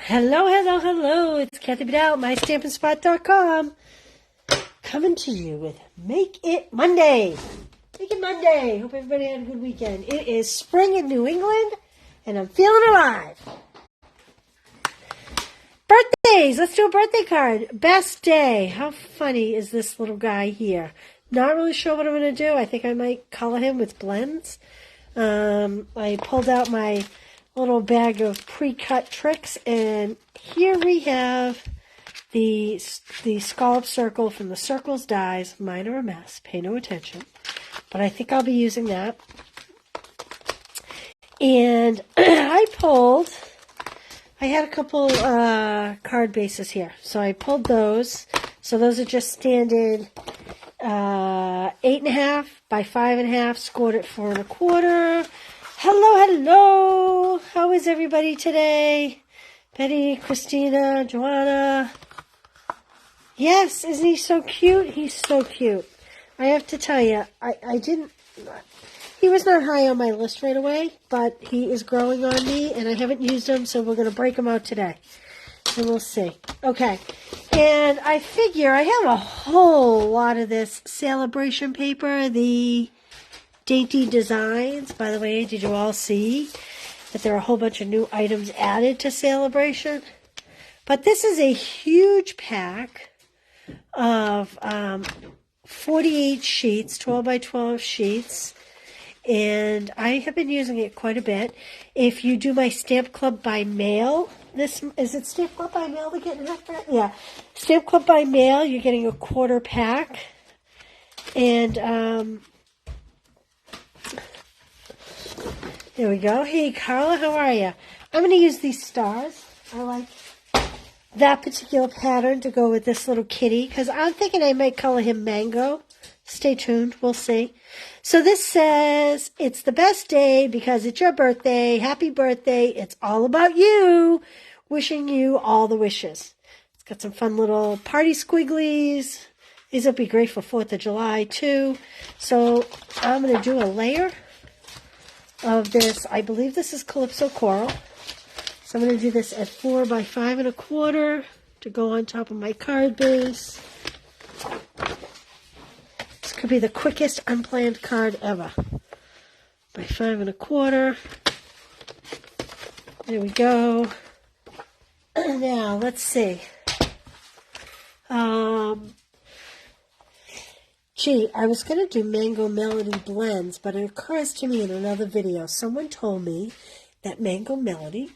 Hello, hello, hello. It's Kathy Bedell, mystampinspot.com, coming to you with Make It Monday. Make It Monday. Hope everybody had a good weekend. It is spring in New England, and I'm feeling alive. Birthdays. Let's do a birthday card. Best day. How funny is this little guy here? Not really sure what I'm going to do. I think I might color him with blends. I pulled out my little bag of pre-cut tricks, and here we have the scallop circle from the Circles Dies. Mine are a mess, pay no attention, but I think I'll be using that. And I had a couple card bases here, so I pulled those. So those are just standard 8.5 by 5.5, scored at 4 1/4. Hello, hello. How is everybody today? Betty, Christina, Joanna. Yes, isn't he so cute? He's so cute. I have to tell you, he was not high on my list right away, but he is growing on me, and I haven't used him, so we're going to break him out today. And we'll see. Okay. And I figure I have a whole lot of this Celebration paper, the Dainty Designs. By the way, did you all see that there are a whole bunch of new items added to Celebration? But this is a huge pack of 48 sheets, 12 by 12 sheets. And I have been using it quite a bit. If you do my Stamp Club by mail, is it Stamp Club by mail to get in half that? Yeah. Stamp Club by mail, you're getting a quarter pack. And there we go. Hey, Carla, how are you? I'm going to use these stars. I like that particular pattern to go with this little kitty, because I'm thinking I might color him Mango. Stay tuned. We'll see. So this says, it's the best day because it's your birthday. Happy birthday. It's all about you. Wishing you all the wishes. It's got some fun little party squigglies. These will be great for 4th of July, too. So I'm going to do a layer of this. I believe this is Calypso Coral. So I'm going to do this at 4 by 5 1/4 to go on top of my card base. This could be the quickest unplanned card ever. By 5 1/4. There we go. Now, let's see. I was going to do Mango Melody blends, but it occurs to me in another video. Someone told me that Mango Melody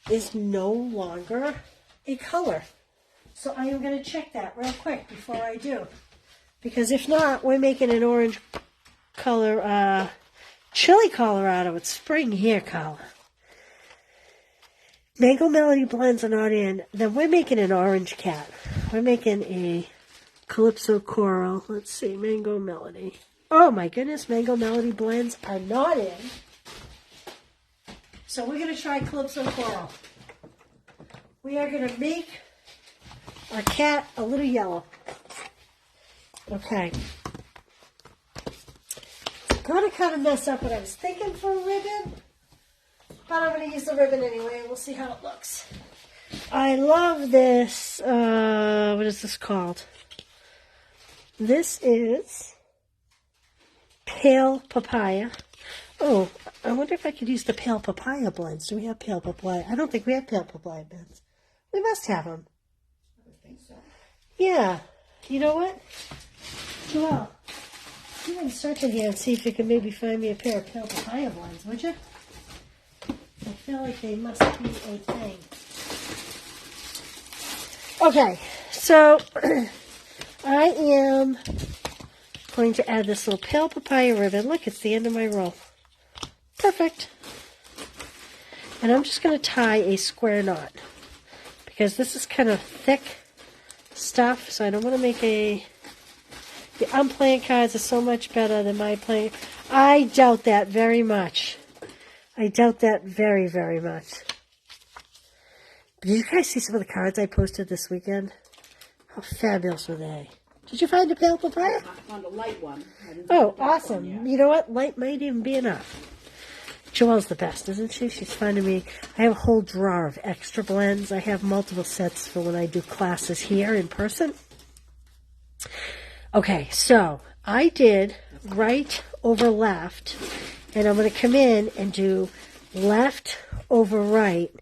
is no longer a color. So I am going to check that real quick before I do. Because if not, we're making an orange color, Chili Colorado. It's spring here, Carla. Mango Melody blends are not in. Then we're making an orange cat. We're making a Calypso Coral. Let's see, Mango Melody. Oh my goodness, Mango Melody blends are not in. So we're going to try Calypso Coral. We are going to make our cat a little yellow. Okay. It's going to kind of mess up what I was thinking for a ribbon, but I'm going to use the ribbon anyway, and we'll see how it looks. I love this, what is this called? This is Pale Papaya. Oh, I wonder if I could use the Pale Papaya blends. Do we have Pale Papaya? I don't think we have Pale Papaya blends. We must have them. I think so. Yeah. You know what? Well, you can search in here and see if you can maybe find me a pair of Pale Papaya blends, would you? I feel like they must be a thing. Okay, so I am going to add this little Pale Papaya ribbon. Look, it's the end of my roll. Perfect. And I'm just going to tie a square knot because this is kind of thick stuff, so I don't want to make a... The unplanned cards are so much better than my planned. I doubt that very much. I doubt that very, very much. But did you guys see some of the cards I posted this weekend? How fabulous were they? Did you find a Pale Papaya? I found a light one. Oh, awesome. You know what? Light might even be enough. Joelle's the best, isn't she? She's finding me. I have a whole drawer of extra blends. I have multiple sets for when I do classes here in person. Okay, so I did right over left, and I'm going to come in and do left over right,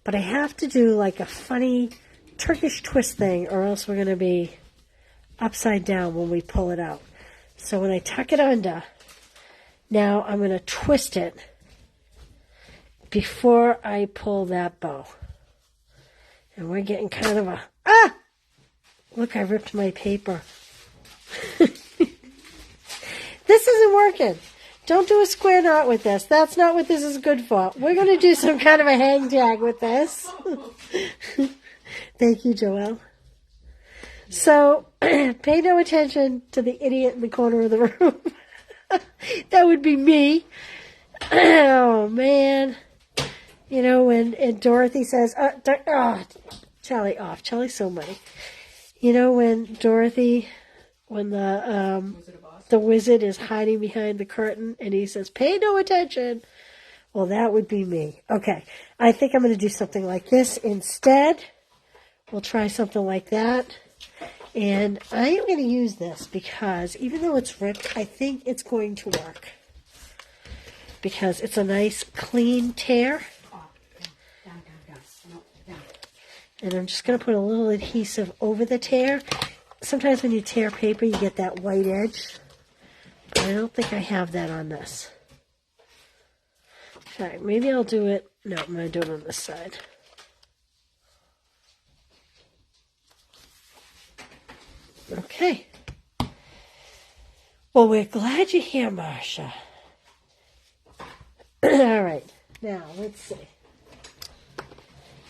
but I have to do like a funny Turkish twist thing, or else we're going to be upside down when we pull it out. So when I tuck it under, now I'm going to twist it before I pull that bow. And we're getting kind of a, look, I ripped my paper. This isn't working. Don't do a square knot with this. That's not what this is good for. We're going to do some kind of a hang tag with this. Thank you, Joelle. So, pay no attention to the idiot in the corner of the room. That would be me. Oh, man. You know, when Dorothy says, Charlie off. Charlie's so money. You know, when Dorothy, when the wizard is hiding behind the curtain and he says, pay no attention. Well, that would be me. Okay. I think I'm going to do something like this instead. We'll try something like that. And I am going to use this because even though it's ripped, I think it's going to work. Because it's a nice clean tear. And I'm just going to put a little adhesive over the tear. Sometimes when you tear paper, you get that white edge. But I don't think I have that on this. In fact, maybe I'll do it. No, I'm going to do it on this side. Okay. Well, we're glad you're here, Marcia. All right. Now, let's see.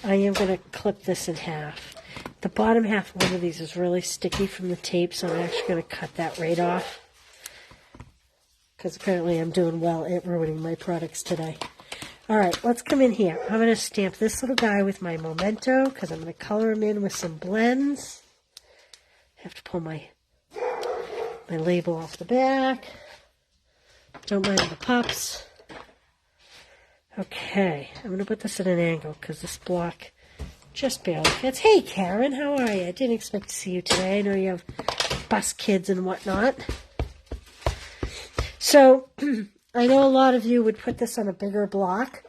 I am going to clip this in half. The bottom half of one of these is really sticky from the tape, so I'm actually going to cut that right off. Because apparently I'm doing well at ruining my products today. All right, let's come in here. I'm going to stamp this little guy with my Memento, because I'm going to color him in with some blends. I have to pull my label off the back. Don't mind the pups. Okay, I'm going to put this at an angle because this block just barely fits. Hey, Karen, how are you? I didn't expect to see you today. I know you have bus kids and whatnot. So, I know a lot of you would put this on a bigger block.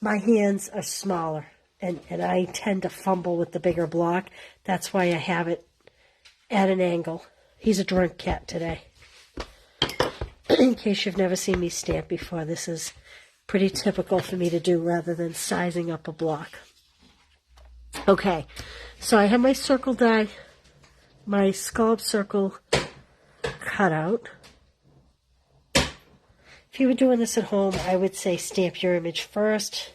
My hands are smaller, and I tend to fumble with the bigger block. That's why I have it at an angle. He's a drunk cat today. In case you've never seen me stamp before, this is pretty typical for me to do rather than sizing up a block. Okay, so I have my circle die, my scallop circle cutout. If you were doing this at home, I would say stamp your image first.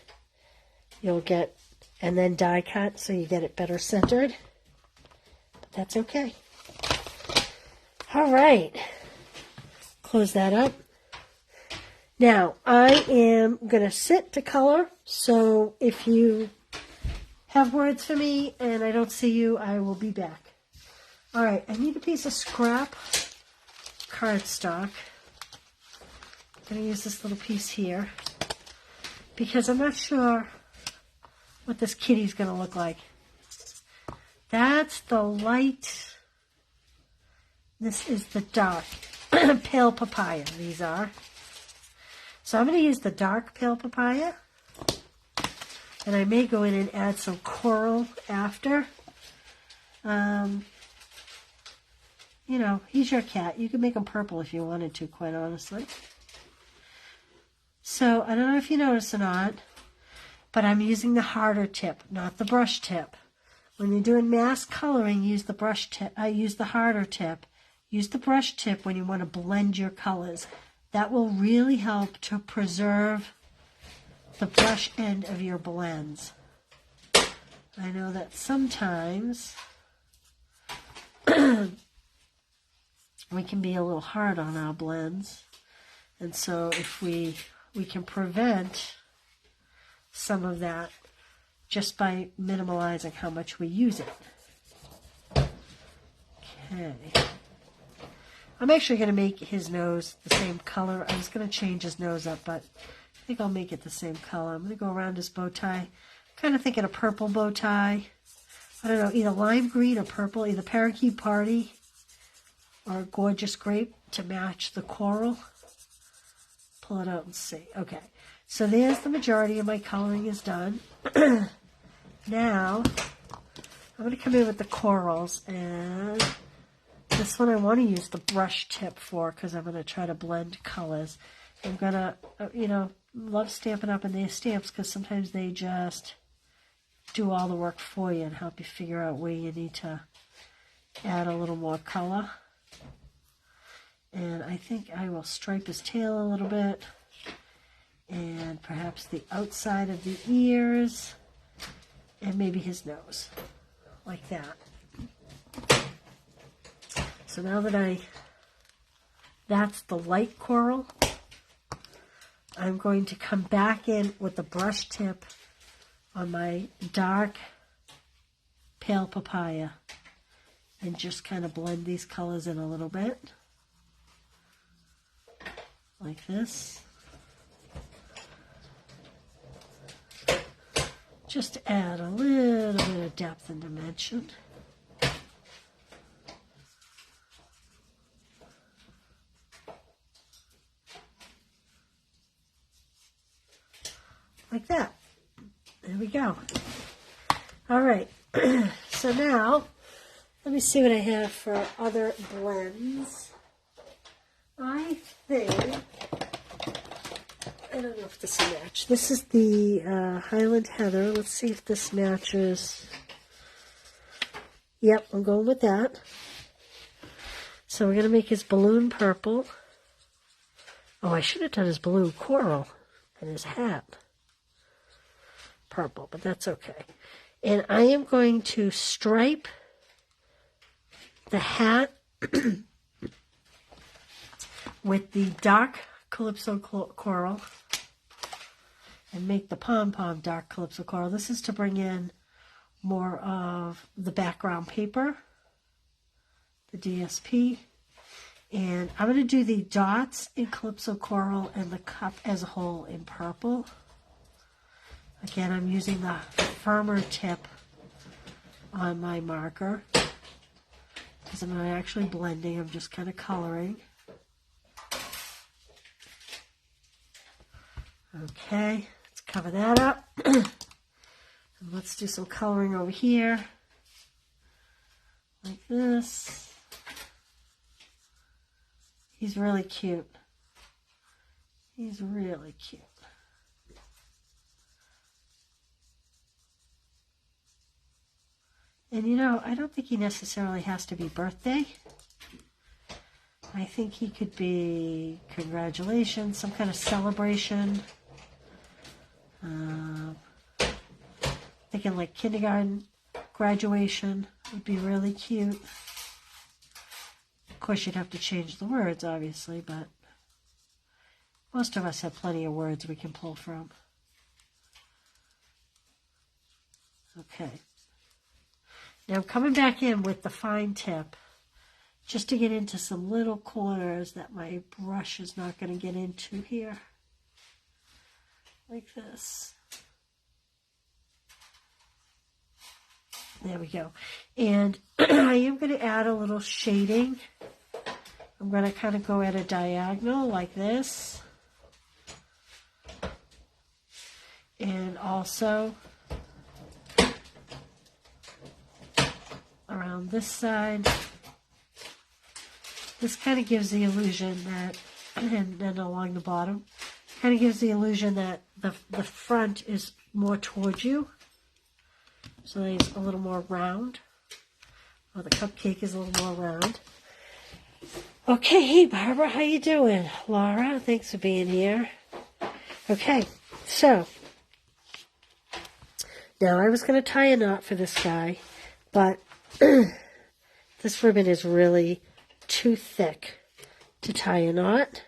You'll get, and then die cut so you get it better centered. But that's okay. All right, close that up. Now, I am going to sit to color, so if you have words for me and I don't see you, I will be back. All right, I need a piece of scrap cardstock. I'm going to use this little piece here because I'm not sure what this kitty's going to look like. That's the light. This is the dark. Pale papaya, these are. So I'm going to use the dark pale papaya. And I may go in and add some coral after. You know, he's your cat. You could make him purple if you wanted to, quite honestly. So I don't know if you notice or not, but I'm using the harder tip, not the brush tip. When you're doing mass coloring, use the brush tip. I use the harder tip. Use the brush tip when you want to blend your colors. That will really help to preserve the brush end of your blends. I know that sometimes we can be a little hard on our blends, and so if we can prevent some of that just by minimalizing how much we use it. Okay. I'm actually going to make his nose the same color. I was going to change his nose up, but think I'll make it the same color. I'm going to go around his bow tie. Kind of thinking a purple bow tie. I don't know, either lime green or purple, either Parakeet Party or Gorgeous Grape to match the coral. Pull it out and see. Okay, so there's the majority of my coloring is done. Now, I'm going to come in with the corals, and this one I want to use the brush tip for because I'm going to try to blend colors. I'm going to, love Stampin' Up! And their stamps because sometimes they just do all the work for you and help you figure out where you need to add a little more color. And I think I will stripe his tail a little bit and perhaps the outside of the ears and maybe his nose, like that. So now that that's the light coral, I'm going to come back in with the brush tip on my dark pale papaya and just kind of blend these colors in a little bit, like this. Just to add a little bit of depth and dimension. Like that. There we go. All right. So now, let me see what I have for other blends. I think, I don't know if this will match. This is the Highland Heather. Let's see if this matches. Yep, I'm going with that. So we're going to make his balloon purple. Oh, I should have done his balloon coral and his hat purple, but that's okay. And I am going to stripe the hat with the dark Calypso coral and make the pom-pom dark Calypso coral. This is to bring in more of the background paper, the DSP. And I'm going to do the dots in Calypso coral and the cup as a whole in purple. Again, I'm using the firmer tip on my marker because I'm not actually blending, I'm just kind of coloring. Okay, let's cover that up. And let's do some coloring over here, like this. He's really cute. He's really cute. And I don't think he necessarily has to be birthday. I think he could be congratulations, some kind of celebration. Thinking like kindergarten graduation would be really cute. Of course, you'd have to change the words, obviously, but most of us have plenty of words we can pull from. Okay. Now I'm coming back in with the fine tip just to get into some little corners that my brush is not going to get into here. Like this. There we go. And I am going to add a little shading. I'm going to kind of go at a diagonal like this. And also around this side. This kind of gives the illusion that, and then along the bottom, kind of gives the illusion that the front is more towards you. So it's a little more round. Or the cupcake is a little more round. Okay, hey Barbara, how you doing? Laura, thanks for being here. Okay, so now I was going to tie a knot for this guy, but this ribbon is really too thick to tie a knot.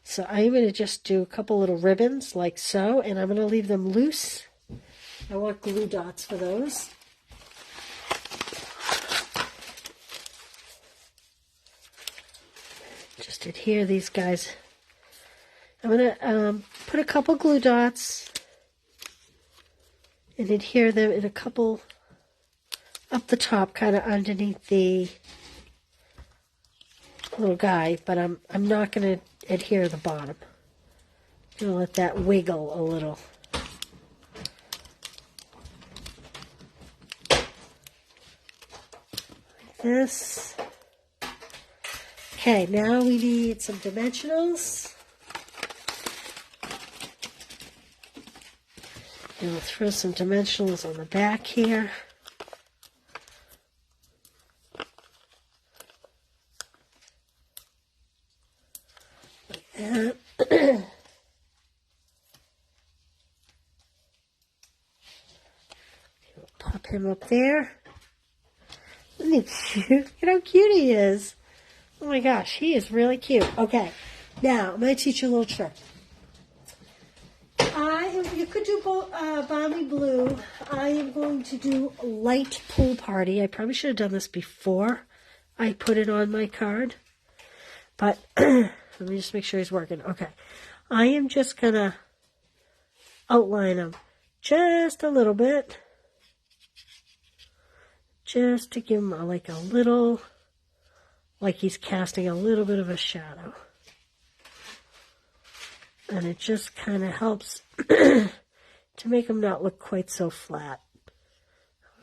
So I'm going to just do a couple little ribbons like so, and I'm going to leave them loose. I want glue dots for those. Just adhere these guys I'm going to put a couple glue dots and adhere them in a couple up the top, kind of underneath the little guy, but I'm not going to adhere the bottom. I'm going to let that wiggle a little. Like this. Okay, now we need some dimensionals. And we'll throw some dimensionals on the back here. Like that. Pop him up there. Isn't he cute? Look at how cute he is. Oh my gosh, he is really cute. Okay, now I'm going to teach you a little trick. You could do Balmy Blue. I am going to do Light Pool Party. I probably should have done this before I put it on my card. But let me just make sure he's working. Okay, I am just going to outline him just a little bit. Just to give him like a little, like he's casting a little bit of a shadow. And it just kind of helps to make him not look quite so flat.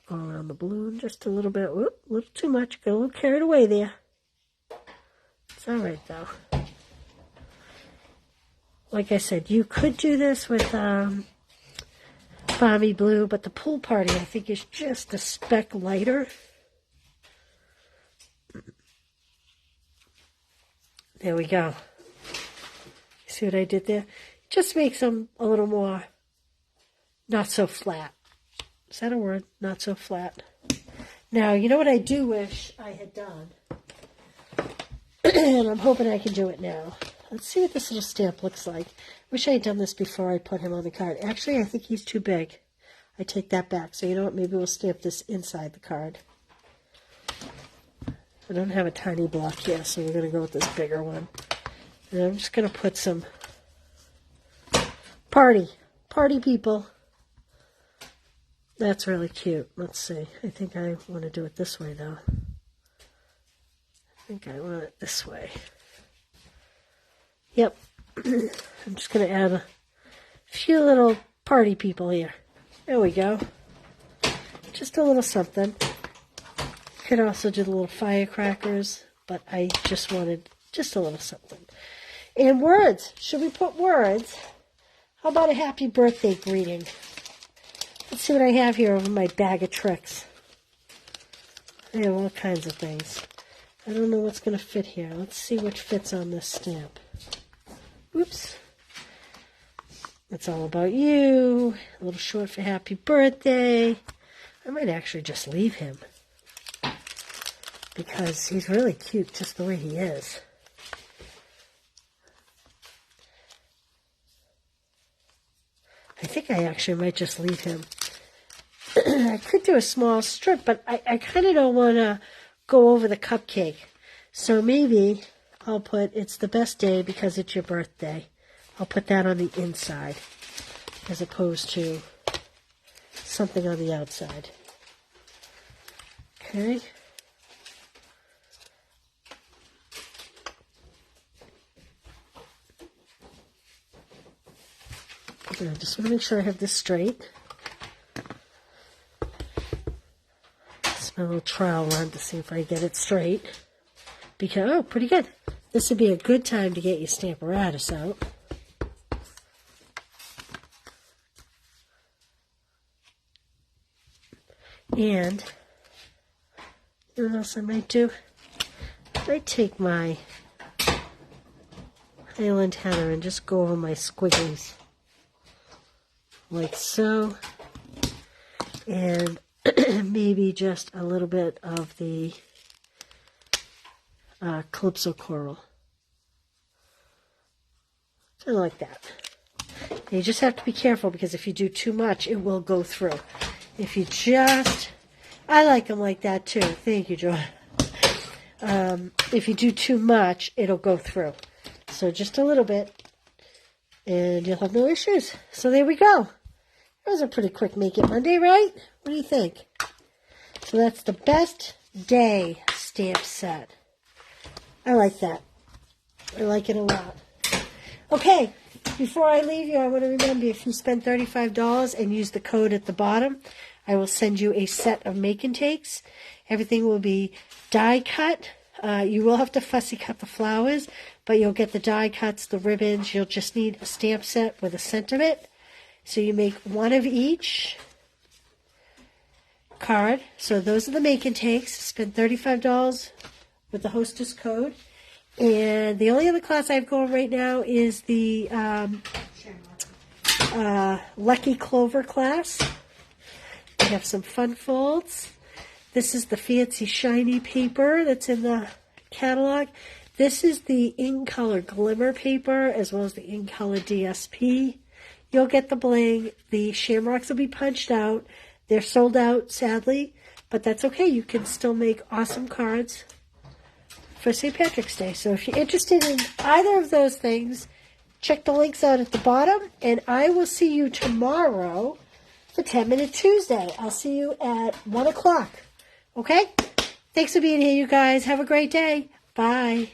Go around the balloon just a little bit. Whoop, a little too much. Got a little carried away there. It's all right, though. Like I said, you could do this with Balmy Blue, but the Pool Party, I think, is just a speck lighter. There we go. See what I did there? Just makes them a little more not so flat. Is that a word? Not so flat. Now, you know what I do wish I had done? And I'm hoping I can do it now. Let's see what this little stamp looks like. Wish I had done this before I put him on the card. Actually, I think he's too big. I take that back. So you know what? Maybe we'll stamp this inside the card. I don't have a tiny block here, so we're going to go with this bigger one. And I'm just going to put some party people. That's really cute. Let's see. I think I want to do it this way, though. I think I want it this way. Yep. I'm just going to add a few little party people here. There we go. Just a little something. Could also do the little firecrackers, but I just wanted just a little something. And words. Should we put words? How about a happy birthday greeting? Let's see what I have here over my bag of tricks. I have all kinds of things. I don't know what's going to fit here. Let's see what fits on this stamp. Oops. It's all about you. A little short for happy birthday. I might actually just leave him, because he's really cute just the way he is. I think I actually might just leave him. I could do a small strip, but I kind of don't want to go over the cupcake. So maybe I'll put, it's the best day because it's your birthday. I'll put that on the inside as opposed to something on the outside. Okay. I just want to make sure I have this straight. It's my little trial run to see if I get it straight. Because, oh, pretty good. This would be a good time to get your Stamparatus out. And, you know what else I might do? I might take my Highland header and just go over my squigglies. Like so. And maybe just a little bit of the Calypso Coral. Kind of like that. And you just have to be careful, because if you do too much, it will go through. If you just, I like them like that too. Thank you, Joy. If you do too much, it'll go through. So just a little bit. and you'll have no issues. So there we go. That was a pretty quick Make It Monday, right? What do you think? So that's the Best Day stamp set. I like that. I like it a lot. Okay, before I leave you, I want to remind you, if you spend $35 and use the code at the bottom, I will send you a set of make and takes. Everything will be die cut. You will have to fussy cut the flowers, but you'll get the die cuts, the ribbons. You'll just need a stamp set with a sentiment. So you make one of each card. So those are the make and takes. Spend $35 with the hostess code. And the only other class I have going right now is the Lucky Clover class. We have some fun folds. This is the fancy shiny paper that's in the catalog. This is the In-Color Glimmer paper as well as the In-Color DSP. You'll get the bling. The shamrocks will be punched out. They're sold out, sadly, but that's okay. You can still make awesome cards for St. Patrick's Day. So if you're interested in either of those things, check the links out at the bottom, and I will see you tomorrow for 10 Minute Tuesday. I'll see you at 1 o'clock. Okay? Thanks for being here, you guys. Have a great day. Bye.